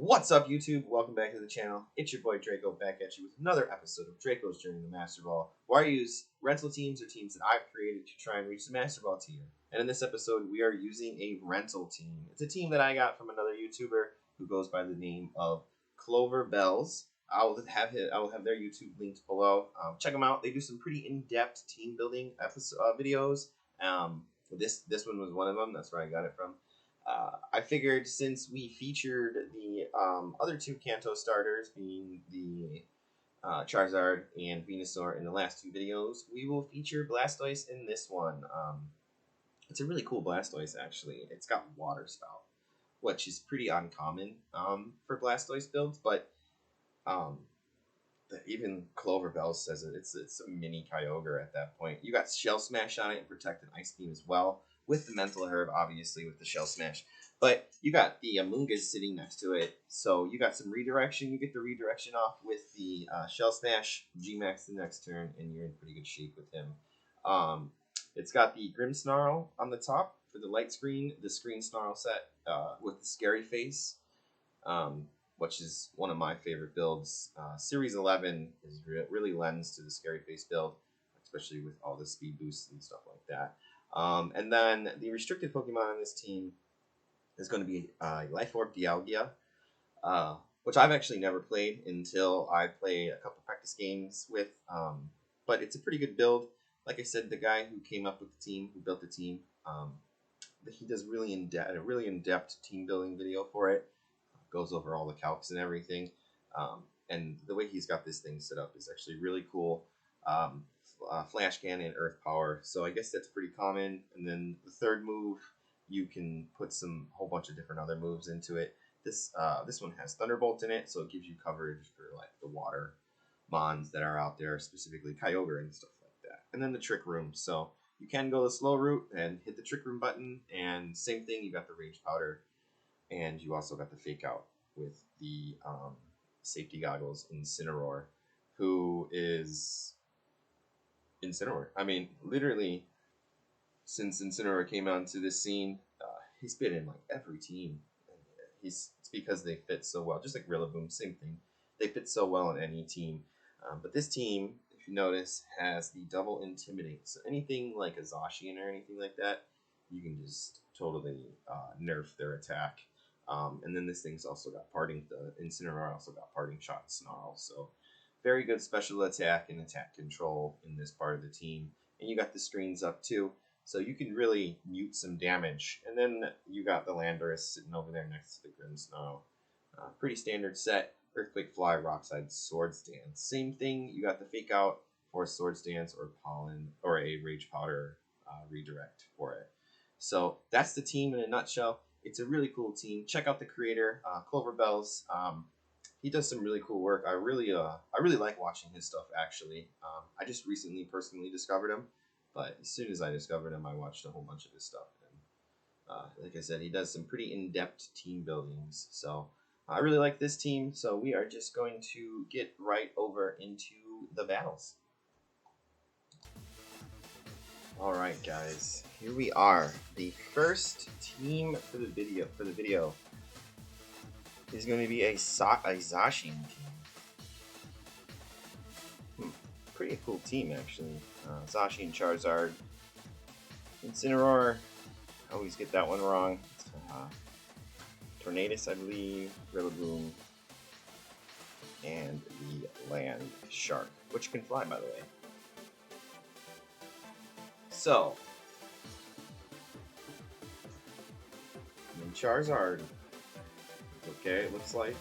What's up, YouTube? Welcome back to the channel. It's your boy Draco back at you with another episode of Draco's Journey to Master Ball, where I use rental teams or teams that I've created to try and reach the Master Ball tier. And in this episode, we are using a rental team. It's a team that I got from another YouTuber who goes by the name of CloverBells. I will have their YouTube linked below. Check them out. They do some pretty in-depth team building videos. This one was one of them. That's where I got it from. I figured since we featured the other two Kanto starters, being the Charizard and Venusaur in the last two videos, we will feature Blastoise in this one. It's a really cool Blastoise, actually. It's got Water Spout, which is pretty uncommon for Blastoise builds, but even CloverBells says it. It's a mini Kyogre at that point. You got Shell Smash on it and Protect and Ice Beam as well, with the Mental Herb, obviously, with the Shell Smash. But you got the Amoonguss sitting next to it, so you got some redirection. You get the redirection off with the Shell Smash, G-Max the next turn, and you're in pretty good shape with him. It's got the Grimmsnarl on the top for the light screen, the Screen Snarl set with the Scary Face, which is one of my favorite builds. Series 11 is really lends to the Scary Face build, especially with all the speed boosts and stuff like that. And then the restricted Pokemon on this team is going to be Life Orb Dialga, which I've actually never played until I played a couple practice games with. But it's a pretty good build. Like I said, the guy who came up with the team, who built the team, he does a really in-depth team building video for it. Goes over all the calcs and everything. And the way he's got this thing set up is actually really cool. Flash Cannon, Earth Power, so I guess that's pretty common. And then the third move, you can put whole bunch of different other moves into it. This one has Thunderbolt in it, so it gives you coverage for like the water mons that are out there, specifically Kyogre and stuff like that. And then the Trick Room, so you can go the slow route and hit the Trick Room button, and same thing, you got the Rage Powder, and you also got the Fake Out with the safety goggles Incineroar, who is Incineroar. I mean, literally, since Incineroar came onto this scene, he's been in like every team. It's because they fit so well. Just like Rillaboom, same thing. They fit so well in any team. But this team, if you notice, has the double Intimidate. So anything like a Zacian or anything like that, you can just totally nerf their attack. And then this thing's also got Parting. The Incineroar also got Parting Shot Snarl. So very good special attack and attack control in this part of the team. And you got the screens up too, so you can really mute some damage. And then you got the Landorus sitting over there next to the Grimmsnarl. Pretty standard set. Earthquake Fly, Rockside, Swords Dance. Same thing, you got the Fake Out for Swords Dance or Pollen, or a Rage Powder redirect for it. So that's the team in a nutshell. It's a really cool team. Check out the creator, CloverBells. He does some really cool work. I really like watching his stuff, actually. I just recently personally discovered him, but as soon as I discovered him, I watched a whole bunch of his stuff. And like I said, he does some pretty in-depth team buildings. So I really like this team. So we are just going to get right over into the battles. All right, guys, here we are. The first team for the video is going to be a Zacian team. Pretty cool team, actually. Zacian, Charizard, Incineroar. I always get that one wrong. Tornadus, I believe, Rillaboom, and the Land Shark, which can fly, by the way. So, and then Charizard. Okay, it looks like.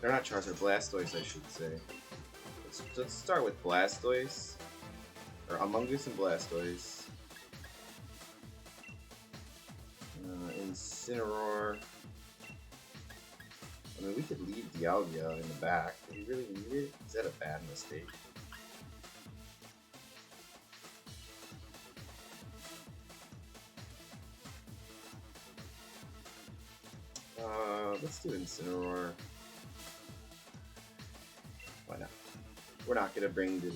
They're not Charizard, Blastoise, I should say. Let's start with Blastoise. Or Amoonguss and Blastoise. Incineroar. I mean, we could leave Dialga in the back. Do we really need it? Is that a bad mistake? Let's do Incineroar. Why not? We're not going to bring the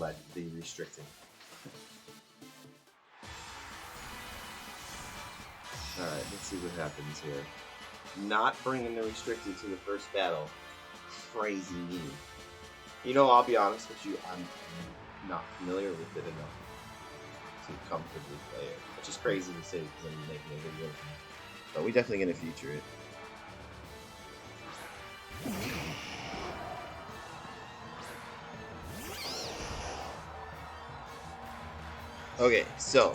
restricting. let's see what happens here. Not bringing the restricted to the first battle. Crazy me. You know, I'll be honest with you, I'm not familiar with it enough to comfortably play it. Which is crazy to say because I'm making a video. But we're definitely going to feature it. Okay, so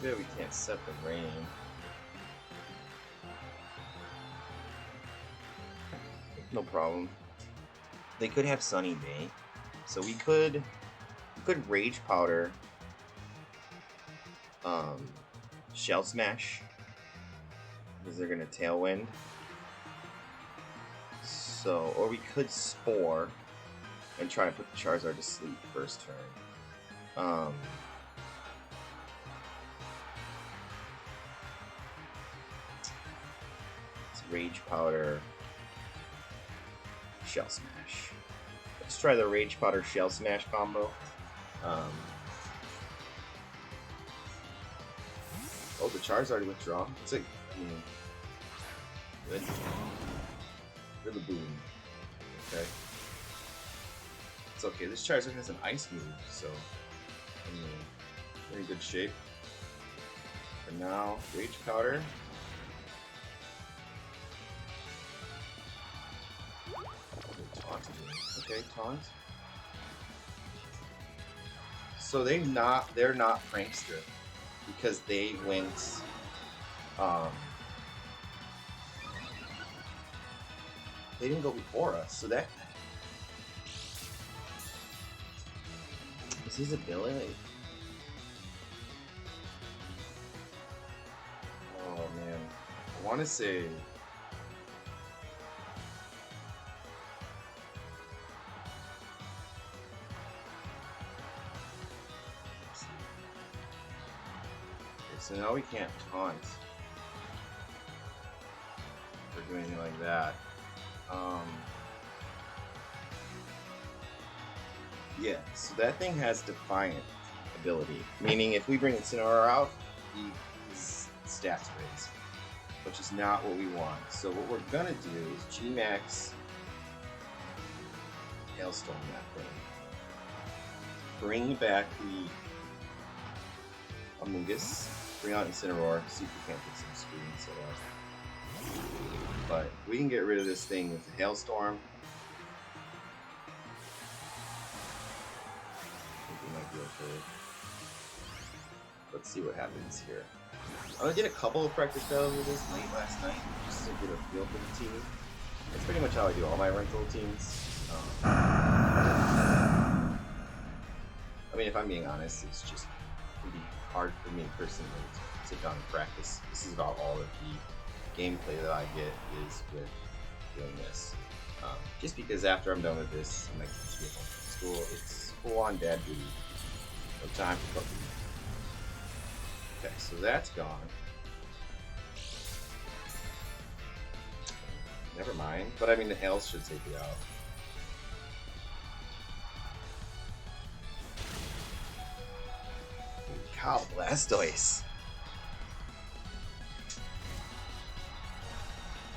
maybe we can't set the rain. No problem. They could have Sunny Day, so we could Rage Powder, Shell Smash, because they're gonna Tailwind. So, or we could Spore and try to put the Charizard to sleep first turn. It's Rage Powder, Shell Smash. Let's try the Rage Powder Shell Smash combo. Oh, the Charizard withdraw. It's like, I mean, good. For the boom. Okay. It's okay. This Charizard has an Ice move, so I mean, we're in good shape. For now, Rage Powder. Okay, taunt. So they're not Prankster because they went they didn't go before us, so that is his ability. Oh man, I want to say. So now we can't taunt or do anything like that. Yeah, so that thing has Defiant ability, meaning if we bring Incineroar out, his stats raise, which is not what we want. So what we're gonna do is G-Max Hailstorm that thing. Bring back the Amoonguss. Bring out Incineroar, see if we can't get some screens set up. But we can get rid of this thing with the Hailstorm. I think we might be okay. Let's see what happens here. I did a couple of practice battles with this late last night, just to get a feel for the team. That's pretty much how I do all my rental teams. I mean, if I'm being honest, it's just pretty hard for me personally to sit down and practice. This is about all of the gameplay that I get is with doing this. Just because after I'm done with this, I might get to home from school. It's full-on dad duty. No time for cooking. Okay, so that's gone. Never mind. But I mean, the Hails should take it out. Cow, Blastoise.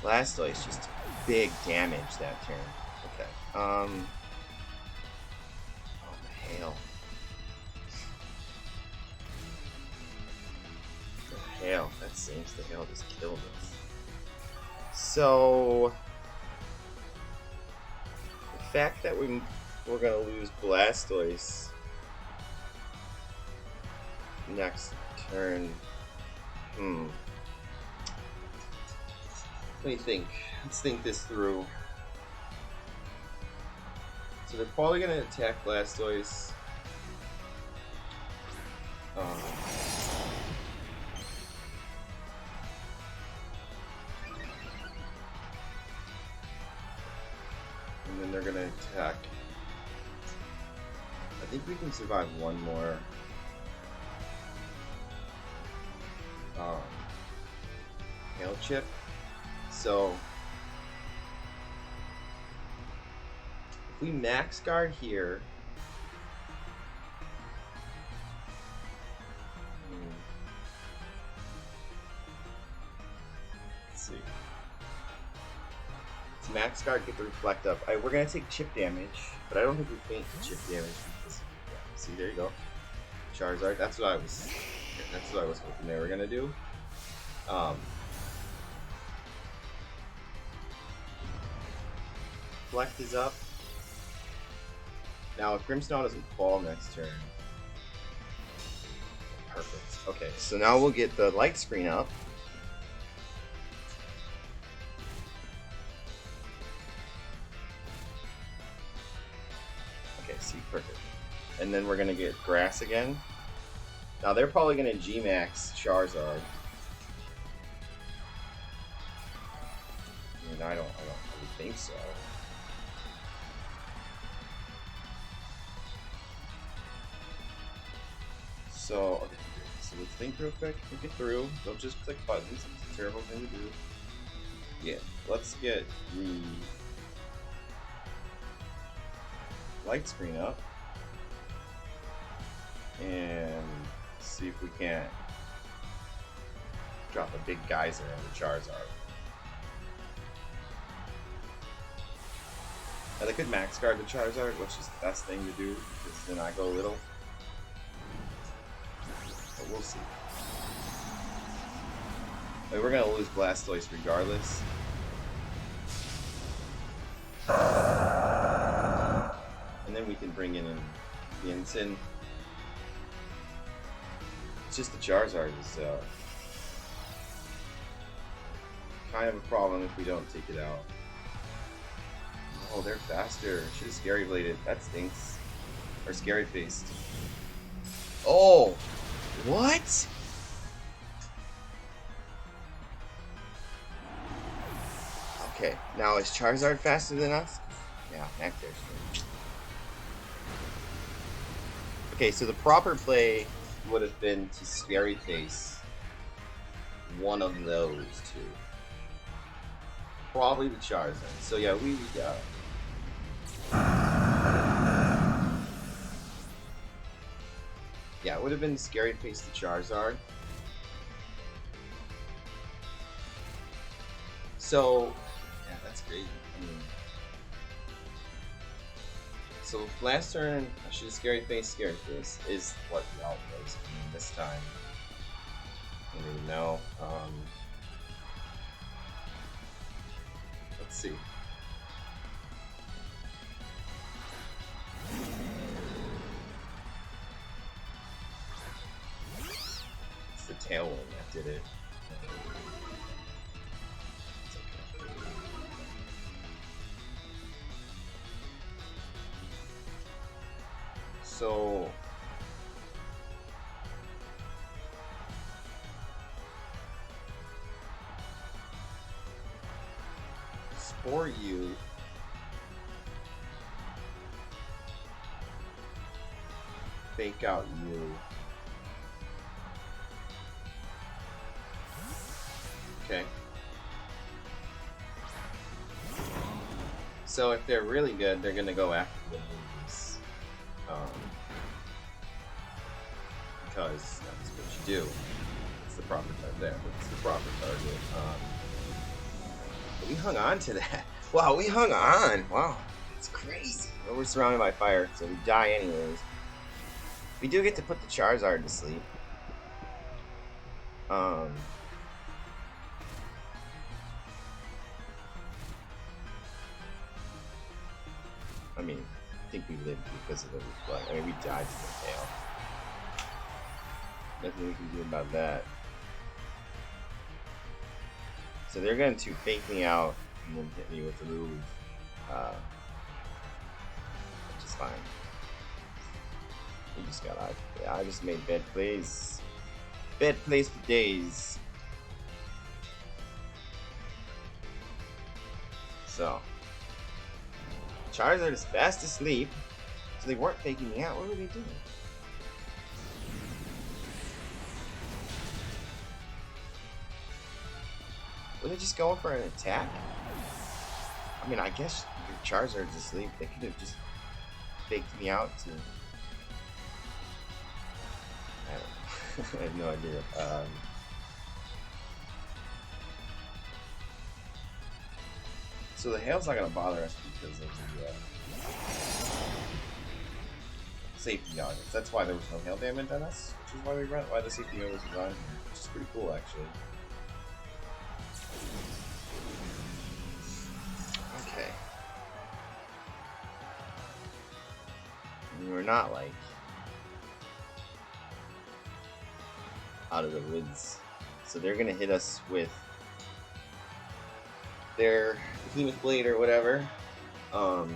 Blastoise just big damage that turn. Okay. Oh, the Hail. The Hail. That seems the Hail just killed us. So the fact that we're gonna lose Blastoise next turn. What do you think? Let's think this through. So they're probably gonna attack Blastoise. And then they're gonna attack. I think we can survive one more. Hail chip. So if we max guard here, see. Does Max Guard get the reflect up? We're gonna take chip damage, but I don't think we faint the chip damage because see, there you go. Charizard. That's what I was hoping they were gonna do. Reflect is up. Now if Grimmsnarl doesn't fall next turn. Perfect. Okay, so now we'll get the light screen up. Okay, see, perfect. And then we're gonna get grass again. Now they're probably gonna G-Max Charizard. I mean, I don't really think so. So, okay, so let's think real quick. Think it through. Don't just click buttons. It's a terrible thing to do. Yeah, let's get the light screen up and see if we can't drop a big geyser on the Charizard. Now they could max guard the Charizard, which is the best thing to do because then I go little. But we'll see. Like, we're gonna lose Blastoise regardless. And then we can bring in the Incin. It's just the Charizard is kind of a problem if we don't take it out. Oh, they're faster. Should have Scary Bladed. That stinks. Or Scary Faced. Oh! What? Okay, now is Charizard faster than us? Yeah, heck there's good. Okay, so the proper play would have been to Scary Face one of those two. Probably the Charizard. So yeah, we got it. Yeah, it would have been Scary Face the Charizard. So, yeah, that's crazy. I mean, so last turn, I should have Scary Face is what the out was. I mean, this time, I don't even know. Let's see. It's the Tailwind that did it. It's okay. So for you, fake out you. Okay. So if they're really good, they're gonna go after the movies. Because that's what you do. It's the proper target there. It's the proper target. We hung on to that. Wow, we hung on. Wow, it's crazy. Well, we're surrounded by fire, so we die anyways. We do get to put the Charizard to sleep. I mean, I think we lived because of the reflect. I mean, we died to the tail. Nothing we can do about that. So they're going to fake me out and then hit me with the move, which is fine. You just got out. Yeah, I just made bad plays. Bad plays for days. So Charizard is fast asleep, so they weren't faking me out. What were they doing? Were they just going for an attack? I mean, I guess your Charizard's asleep. They could have just faked me out to... I don't know. I have no idea. So the hail's not gonna bother us because of the safety goggles. That's why there was no hail damage on us, which is why we run. Why the safety goggles were on here, which is pretty cool actually. Okay. And we're not like out of the woods, so they're gonna hit us with their Behemoth Blade or whatever, or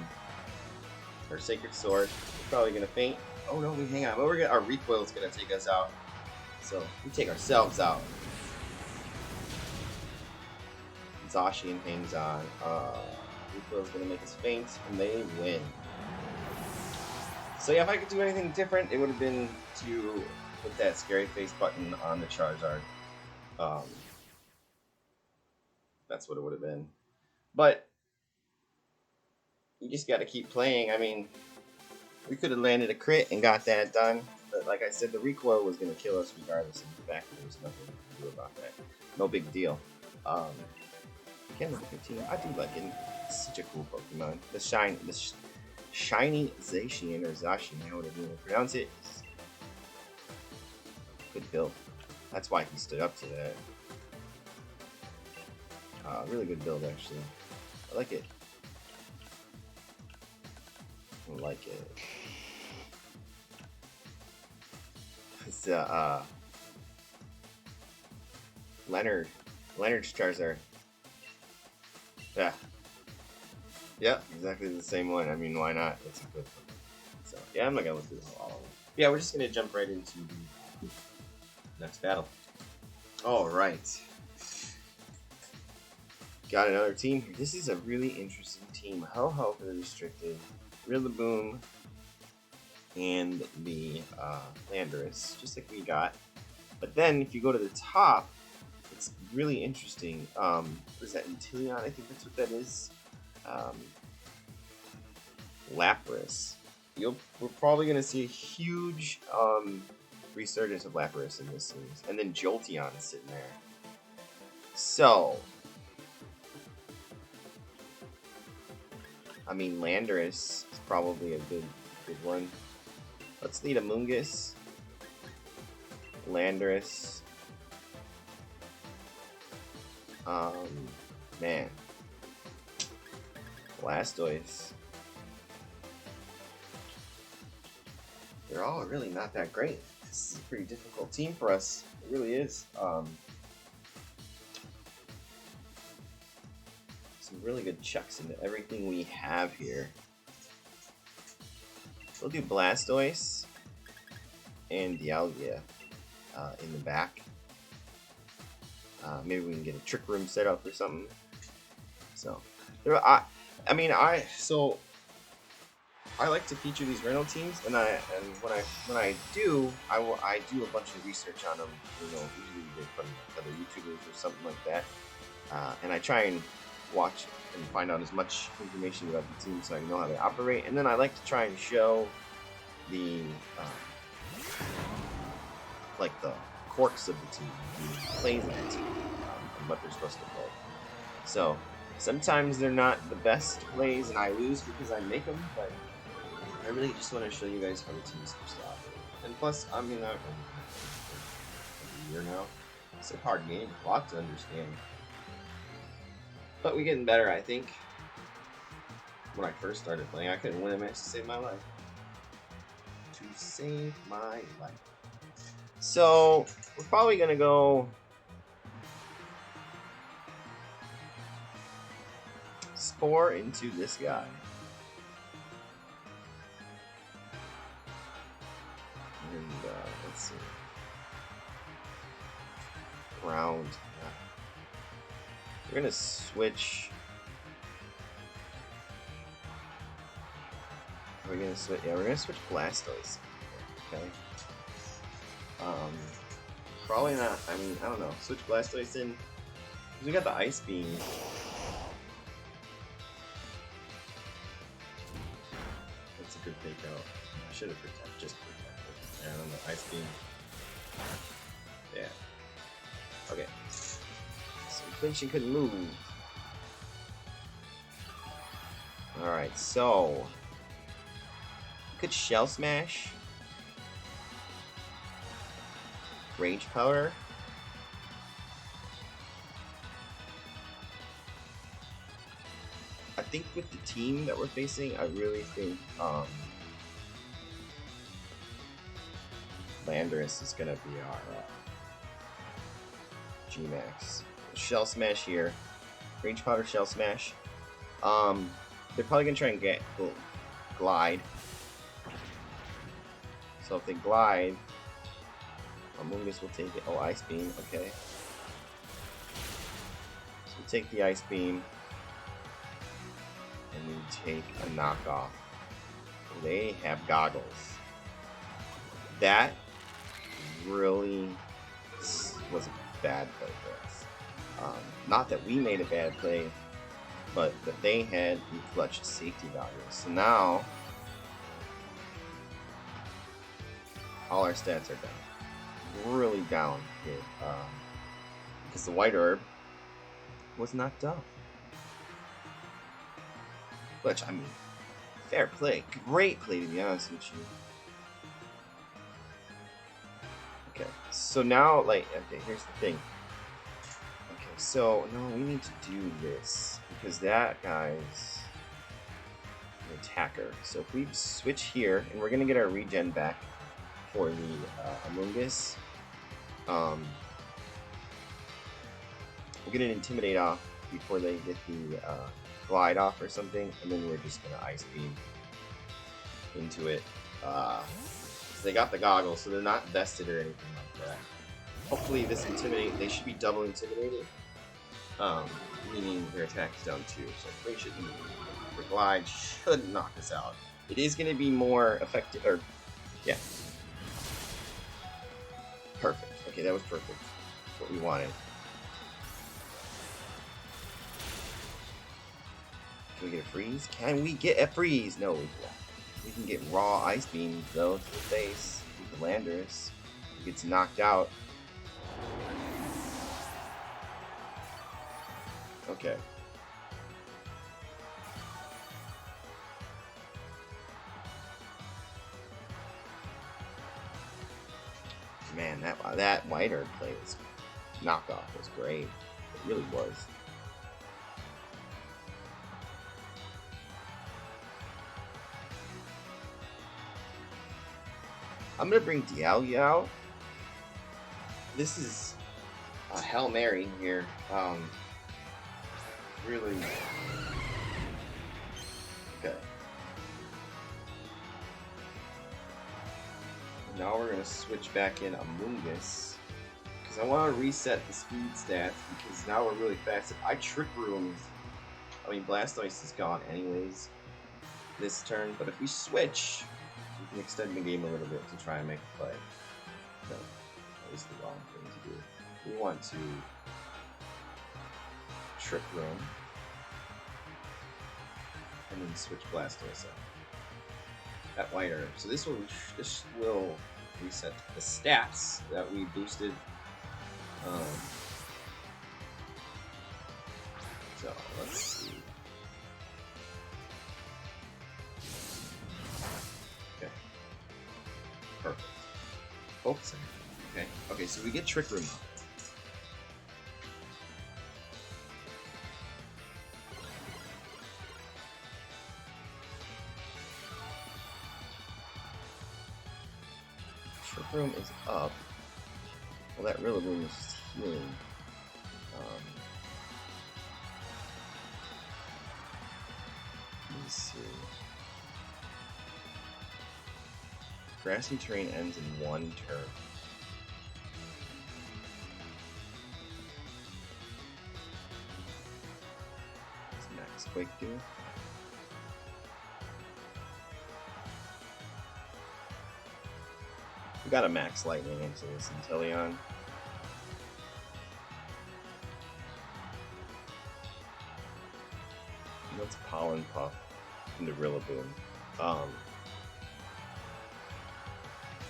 Sacred Sword. We're probably gonna faint. Oh no, we hang on. But we're gonna, our recoil is gonna take us out, so we take ourselves out. Zacian hangs on. Recoil is gonna make us faint, and they win. So yeah, if I could do anything different, it would have been to put that scary face button on the Charizard. That's what it would have been. But you just got to keep playing. I mean, we could have landed a crit and got that done. But like I said, the recoil was going to kill us regardless of the fact that there was nothing we could do about that. No big deal. Can't look at 15. I do like it. It's such a cool Pokemon. The shiny Zacian or Zacian, however you want to pronounce it. Good build. That's why he stood up to that. Really good build, actually. I like it. I like it. It's Leonard's Charizard. Yeah. Yep, exactly the same one. I mean, why not? It's a good one. So yeah, I'm not gonna look through all of them. Yeah, we're just gonna jump right into the next battle. All right. Got another team here. This is a really interesting team. Ho-Ho for the restricted, Rillaboom, and the Landorus, just like we got. But then if you go to the top, it's really interesting. What is that, Inteleon? I think that's what that is. Lapras. We're probably going to see a huge resurgence of Lapras in this series. And then Jolteon is sitting there. So, I mean, Landorus is probably a good one. Let's lead Amoonguss, Landorus. Man, Blastoise. They're all really not that great. This is a pretty difficult team for us. It really is. Some really good checks into everything we have here. We'll do Blastoise and Dialga in the back. Maybe we can get a Trick Room set up or something. So, I like to feature these rental teams, and when I do, I do a bunch of research on them. You know, usually from other YouTubers or something like that, and I try and watch and find out as much information about the team so I know how they operate. And then I like to try and show the like the quirks of the team, the plays of the team, and what they're supposed to play. So sometimes they're not the best plays, and I lose because I make them, but I really just want to show you guys how the team's supposed to operate. And plus, I mean, I've been for a year now. It's a hard game, a lot to understand. But we're getting better, I think. When I first started playing, I couldn't win a match to save my life. So, we're probably going to go Spore into this guy. And, let's see. Ground. We're going to switch. We're going to switch. Yeah, we're going to switch Blastoise. Okay. Probably not. I mean, I don't know. Switch Blastoise in. We got the Ice Beam. That's a good fake out. I should have just protected. And the Ice Beam. Yeah. Okay. So Clinching couldn't move. Alright, so could Shell Smash, Rage Powder. I think with the team that we're facing, I really think Landorus is gonna be our G-Max. Shell Smash here, Rage Powder, Shell Smash. They're probably gonna try and get Glide. So if they Glide, Amoonguss will take it. Oh, Ice Beam, okay. So we take the Ice Beam, and we take a knockoff. They have Goggles. That really was a bad play for us. Not that we made a bad play, but that they had the clutch safety value. So now, all our stats are down. Really down here. Because the White Herb was knocked off. Which, I mean, fair play. Great play, to be honest with you. Okay, so now, like, okay, here's the thing. Okay, so, no, we need to do this. Because that guy's an attacker. So if we switch here, and we're going to get our regen back for the Amoonguss. We'll get an Intimidate off before they get the Glide off or something, and then we're just going to Ice Beam into it. So they got the Goggles, so they're not vested or anything like that. Hopefully this Intimidate, they should be double Intimidated, meaning their attack is down 2. So they should, the Glide should knock us out. It is going to be more effective, or, yeah. Perfect. Okay, that was perfect. That's what we wanted. Can we get a freeze? Can we get a freeze? No, we cannot. We can get raw Ice Beam, though, to the face with the Landorus. He gets knocked out. Okay. Man, that White Herb play was knockoff was great. It really was. I'm gonna bring Dialga out. This is a Hail Mary here. Really. Okay. Now we're going to switch back in Amoonguss, because I want to reset the speed stats, because now we're really fast. If I Trick Room, I mean Blastoise is gone anyways this turn, but if we switch, we can extend the game a little bit to try and make a play. No, that was the wrong thing to do. We want to Trick Room, and then switch Blastoise out. That White Herb. So this will reset the stats that we boosted. So let's see. Okay. Perfect. Focusing. Okay. Okay. So we get Trick Room up. Room is up. Well, that Rillaboom is just healing. Let me see. Grassy terrain ends in 1 turn. What's Max Quake do? We got a Max Lightning into this Inteleon. Let's Pollen Puff into Rillaboom.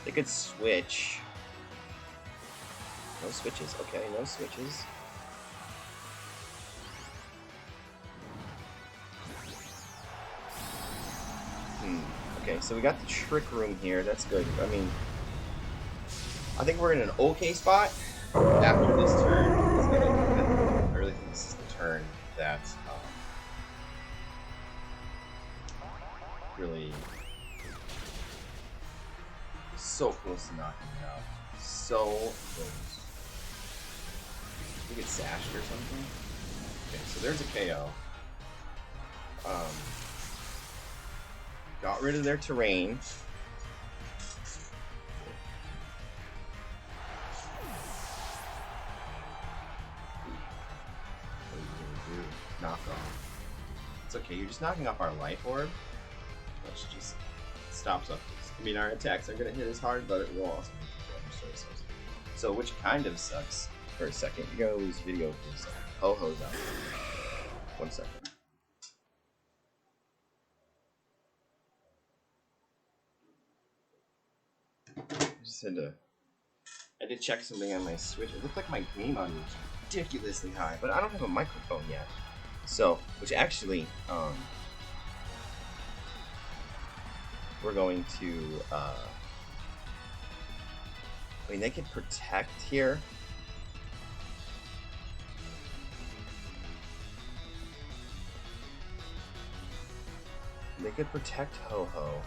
They could switch. No switches. Okay, no switches. Okay, so we got the Trick Room here. That's good. I mean, I think we're in an okay spot. After this turn, I really think this is the turn that really so close to knocking it out. So close. I think it's sashed or something. Okay, so there's a KO. Got rid of their terrain. What are you gonna do? Knock off. It's okay, you're just knocking off our life orb. Which just stops us. I mean, our attacks are gonna hit as hard, but it will also make the damage. So, which kind of sucks for a second. You're gonna lose video for a second. Ho-Ho's out. 1 second. I did check something on my Switch. It looked like my game audio was ridiculously high, but I don't have a microphone yet. So, which actually, we're going to, I mean, they could protect here. They could protect Ho-Ho.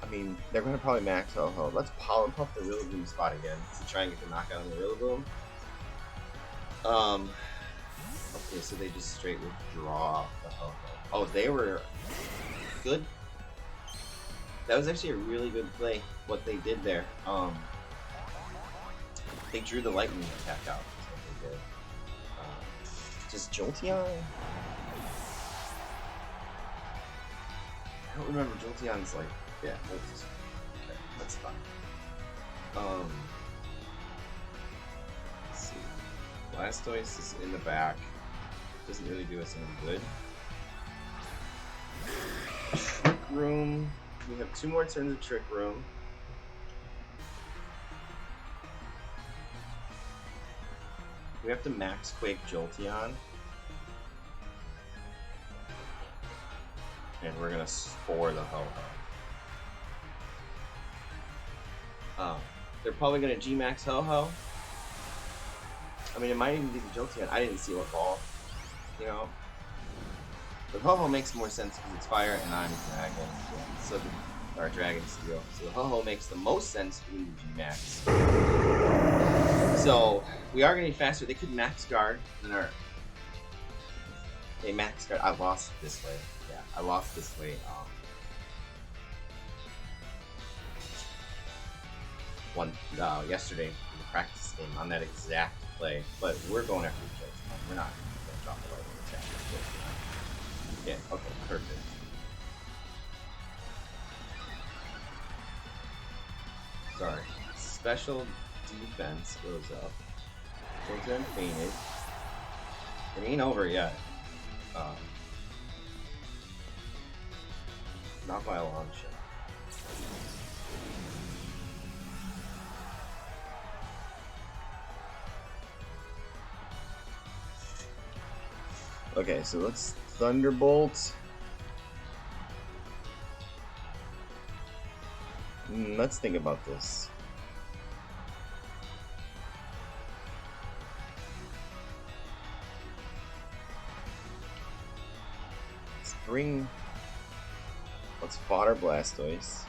I mean, they're going to probably max Ho-Ho. Let's Pollen Puff the Rillaboom spot again to try and get the knockout on the Rillaboom. Okay, so they just straight withdraw the Ho-Ho. Oh, they were good. That was actually a really good play, what they did there. They drew the lightning attack out. That's what they did. Just Jolteon? I don't remember Jolteon's like, yeah, okay, that's fine. Let's see. Blastoise is in the back. Doesn't really do us any good. Trick Room. We have 2 more turns of Trick Room. We have to Max Quake Jolteon. And we're gonna spore the Ho-Ho. They're probably gonna G-Max Ho-Ho. I mean, it might even be the Jolteon. I didn't see what ball, you know. But Ho-Ho makes more sense because it's fire and I'm Dragon. So or Dragon Steel. So the Ho-Ho makes the most sense for the G-Max. So we are gonna be faster. They could Max Guard and they Max Guard. I lost this way. Yeah, I lost this way. Yesterday in the practice game on that exact play, but we're going after the Jolteon. We're not going to drop the lightning attack. Yeah, okay, perfect. Sorry. Special defense goes up. Jolteon fainted. It ain't over yet. Not by a long shot. Okay, so let's Thunderbolt. Let's think about this. Let's fodder Blastoise.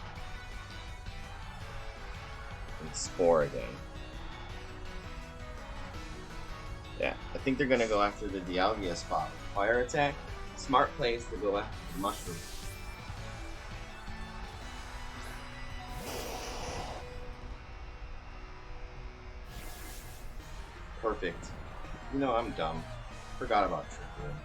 And Spore again. Yeah, I think they're gonna go after the Dialga spot. Fire attack. Smart plays to go after the Mushroom. Perfect. You know, I'm dumb. Forgot about Trick Room.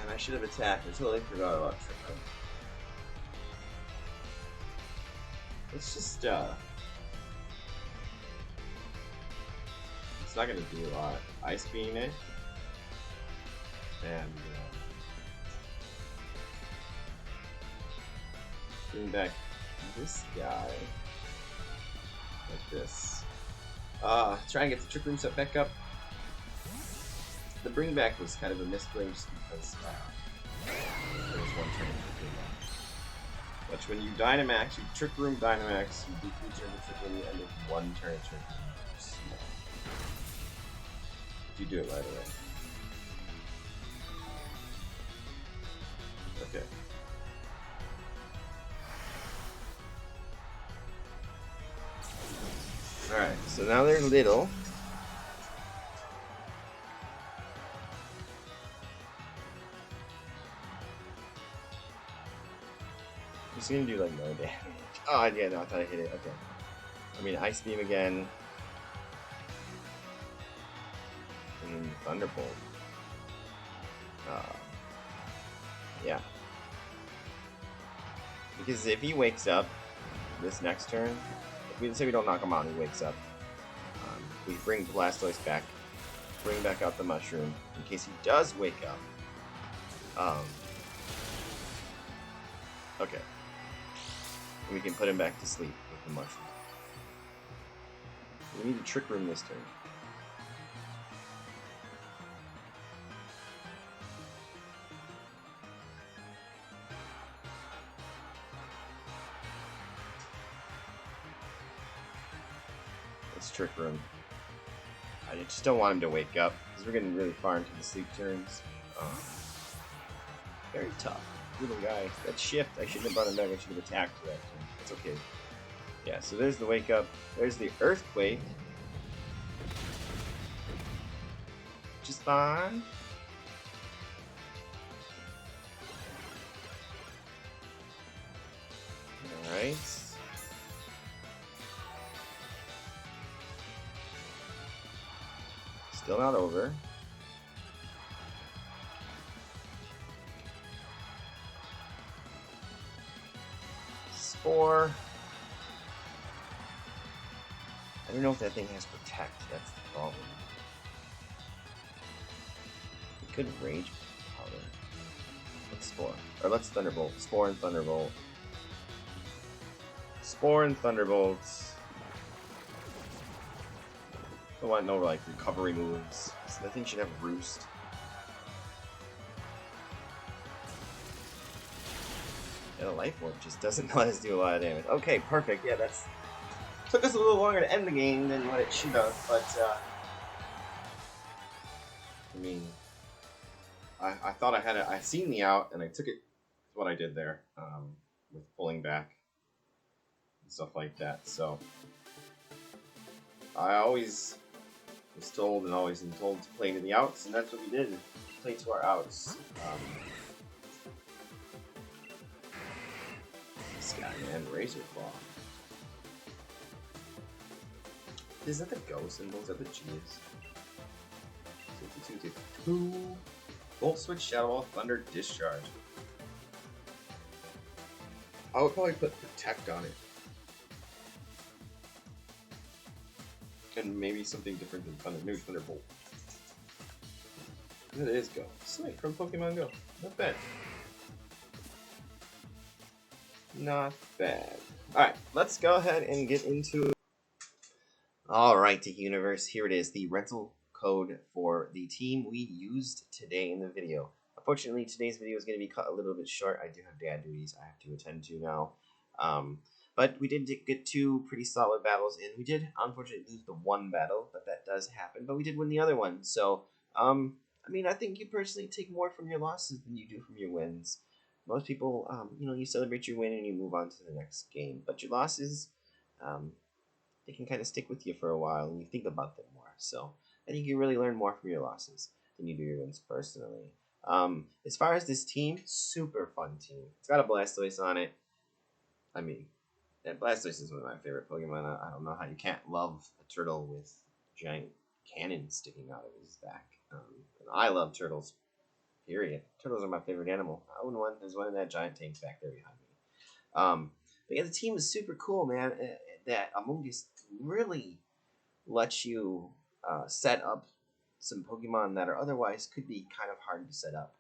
I should have attacked. I totally forgot about Trick Room. Let's just, it's not gonna do a lot. Ice Beam it. And bring back this guy like this. Try and get the Trick Room set back up. The bring back was kind of a misplay just because there was one turn for bring back. But when you Dynamax, you Trick Room Dynamax, you beat 3 turns of Trick Room, you end with 1 turn of Trick Room. You do it right away. Okay. Alright, so now they're little. Just gonna do like no damage. Oh yeah, no, I thought I hit it. Okay. I mean, Ice Beam again. And then Thunderbolt. Yeah. Because if he wakes up this next turn, if we say we don't knock him out and he wakes up, we bring Blastoise back, bring back out the Mushroom in case he does wake up. Okay. And we can put him back to sleep with the Mushroom. We need to Trick Room this turn. Let's Trick Room. I just don't want him to wake up because we're getting really far into the sleep turns. Very tough. Little guy. That shift, I shouldn't have brought him back. I should have attacked that turn. It's okay. Yeah, so there's the wake up. There's the Earthquake. Which is fine. Alright. Still not over. Spore. I don't know if that thing has Protect. That's the problem. It could Rage Powder. Let's Spore. Or let's Thunderbolt. Spore and Thunderbolt. Spore and Thunderbolts. I want no like recovery moves. So that thing should have Roost. And a Life Orb just doesn't let us do a lot of damage. Okay, perfect. Yeah, that's took us a little longer to end the game than what it should have, but I mean, I thought I had it. I seen the out and I took it. What I did there with pulling back and stuff like that. So I always was told and always been told to play to the outs, and that's what we did. Play to our outs. This guy, man, Razor Claw. Is that the go symbol? Is that the G's? 2. Volt Switch, Shadow Ball, Thunder, Discharge. I would probably put Protect on it. And maybe something different than Thunder. Maybe Thunderbolt. It is Go. Sweet, from Pokemon Go. Not bad. Not bad. Alright, let's go ahead and get into it. Alright, Tiki Universe, here it is. The rental code for the team we used today in the video. Unfortunately, today's video is going to be cut a little bit short. I do have dad duties I have to attend to now. But we did get 2 pretty solid battles, and we did unfortunately lose the one battle, but that does happen. But we did win the other one. So, I mean, I think you personally take more from your losses than you do from your wins. Most people, you know, you celebrate your win and you move on to the next game. But your losses, they can kind of stick with you for a while, and you think about them more. So, I think you really learn more from your losses than you do your wins personally. As far as this team, super fun team. It's got a Blastoise on it. I mean, and Blastoise is one of my favorite Pokemon. I don't know how you can't love a turtle with giant cannons sticking out of his back. And I love turtles, period. Turtles are my favorite animal. I own one. There's one in that giant tank back there behind me. But yeah, the team is super cool, man. That Amoonguss really lets you set up some Pokemon that are otherwise could be kind of hard to set up.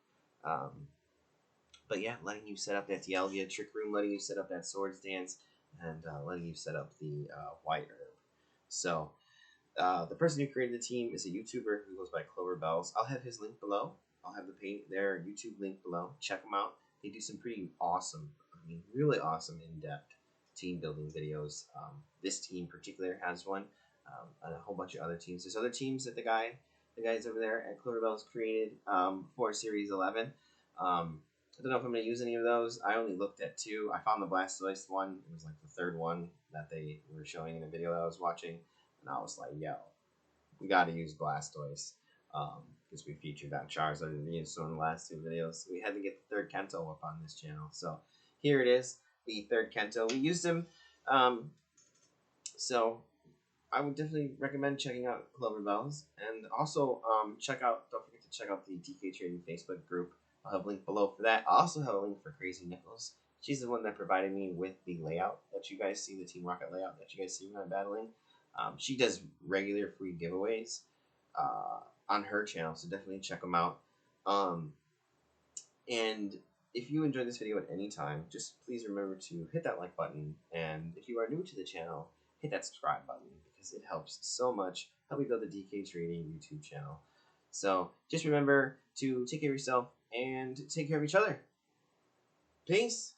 But yeah, letting you set up that Dialga Trick Room, letting you set up that Swords Dance, and letting you set up the White Herb. So the person who created the team is a YouTuber who goes by CloverBells. I'll have his link below. I'll have their YouTube link below. Check them out. They do some pretty awesome, I mean, really awesome in-depth team building videos. This team in particular has one, and a whole bunch of other teams. There's other teams that the guys over there at CloverBells created for Series 11. I don't know if I'm going to use any of those. I only looked at 2. I found the Blastoise one. It was like the 3rd one that they were showing in a video that I was watching. And I was like, yo, we got to use Blastoise. Because we featured that Charizard and Venusaur in the last 2 videos. So we had to get the 3rd Kento up on this channel. So here it is, the 3rd Kento. We used him. So I would definitely recommend checking out CloverBells. And also don't forget to check out the DK Trading Facebook group. I'll have a link below for that. I also have a link for Crazy Nickles. She's the one that provided me with the layout that you guys see, the Team Rocket layout that you guys see when I'm battling. She does regular free giveaways on her channel, so definitely check them out. And if you enjoyed this video at any time, just please remember to hit that like button. And if you are new to the channel, hit that subscribe button because it helps so much. Help me build the DK Trading YouTube channel. So just remember to take care of yourself and take care of each other. Peace.